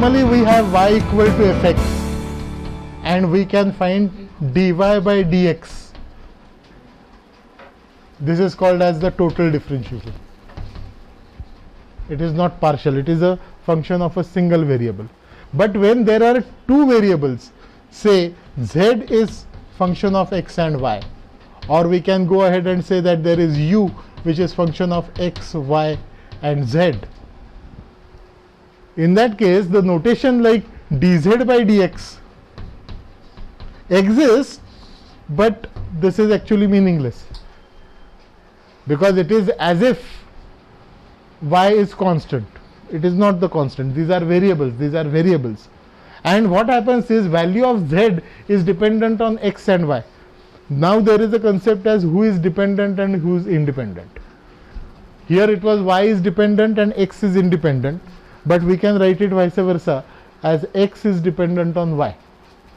normally we have y equal to fx and we can find dy by dx. This is called as the total differential. It is not partial, it is a function of a single variable. But when there are two variables, say z is function of x and y, or we can go ahead and say that there is u which is function of x, y and z. In that case, the notation like dz by dx exists, but this is actually meaningless, because it is as if y is constant. It is not the constant. These are variables. And what happens is value of z is dependent on x and y. Now there is a concept as who is dependent and who is independent. Here it was y is dependent and x is independent, but we can write it vice versa as x is dependent on y.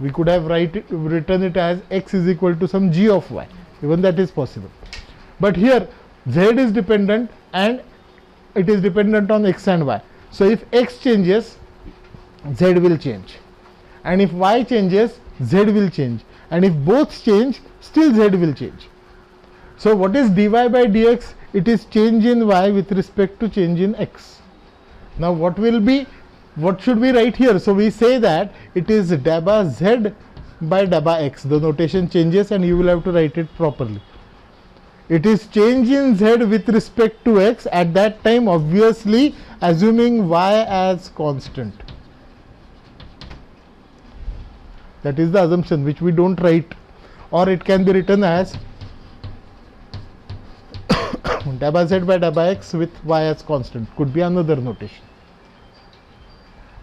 We could have written it as x is equal to some g of y. Even that is possible. But here z is dependent and it is dependent on x and y. So if x changes, z will change, and if y changes, z will change, and if both change, still z will change. So what is dy by dx? It is change in y with respect to change in x. Now what should we write here? So we say that it is daba z by daba x. The notation changes and you will have to write it properly. It is change in z with respect to x, at that time obviously assuming y as constant. That is the assumption which we don't write, or it can be written as daba z by daba x with y as constant, could be another notation.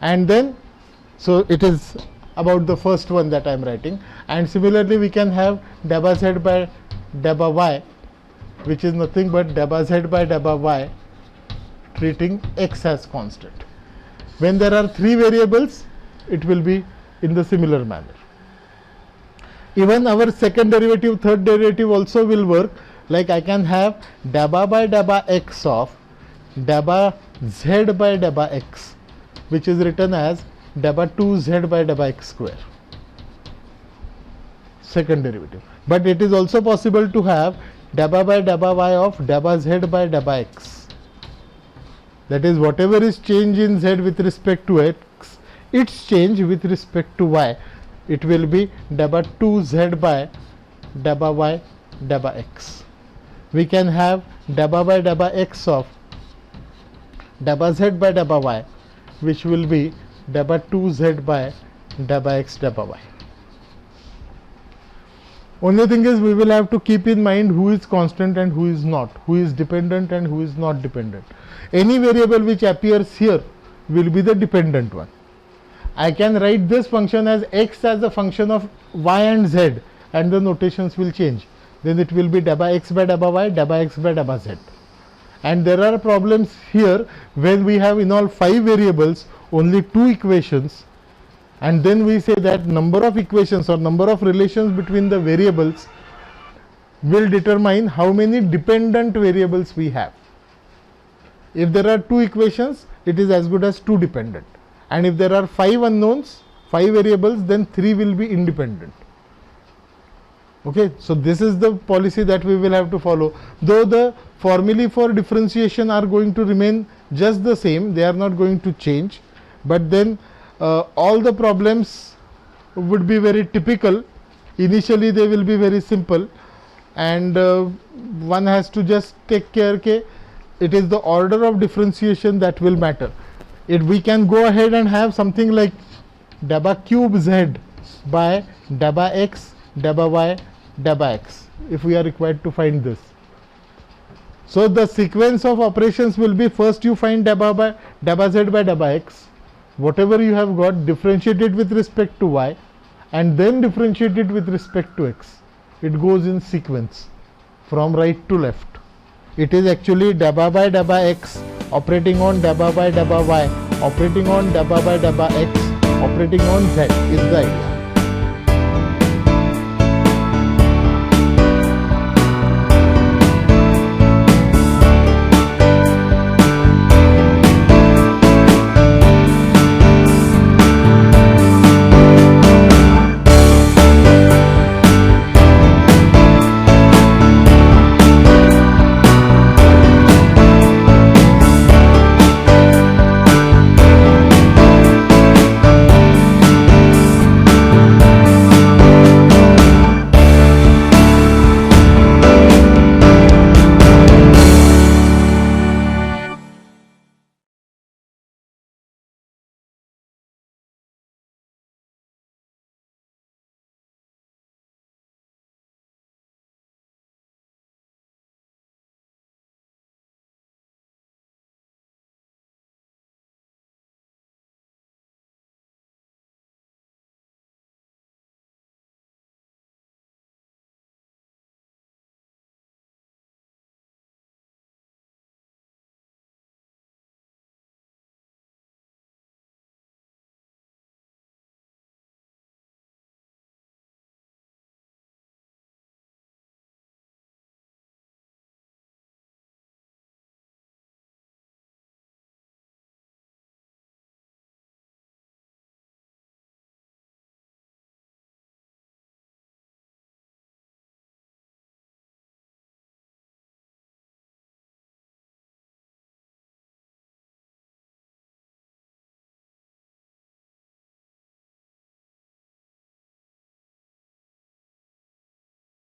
And then, so it is about the first one that I am writing, and similarly we can have daba z by daba y, which is nothing but daba z by daba y treating x as constant. When there are three variables, it will be in the similar manner. Even our second derivative, third derivative also will work. Like I can have daba by daba x of daba z by daba x, which is written as daba 2z by daba x square. Second derivative. But it is also possible to have daba by daba y of daba z by daba x. That is, whatever is change in z with respect to x, its change with respect to y, it will be daba 2z by daba y daba x. We can have daba by daba x of daba z by daba y, which will be daba 2z by daba x daba y. Only thing is, we will have to keep in mind who is constant and who is not, who is dependent and who is not dependent. Any variable which appears here will be the dependent one. I can write this function as x as a function of y and z, and the notations will change. Then it will be daba x by daba y, daba x by daba z. And there are problems here when we have in all 5 variables only 2 equations, and then we say that number of equations or number of relations between the variables will determine how many dependent variables we have. If there are 2 equations, it is as good as 2 dependent, and if there are 5 unknowns, 5 variables, then 3 will be independent. Okay, so this is the policy that we will have to follow. Though the formulae for differentiation are going to remain just the same, they are not going to change, but then all the problems would be very typical. Initially they will be very simple, and one has to just take care that it is the order of differentiation that will matter. We can go ahead and have something like daba cube z by daba x daba y daba x, if we are required to find this. So the sequence of operations will be, first you find daba z by daba x, whatever you have got, differentiate it with respect to y, and then differentiate it with respect to x. It goes in sequence from right to left. It is actually daba by daba x operating on daba by daba y operating on daba by daba x operating on z is the idea.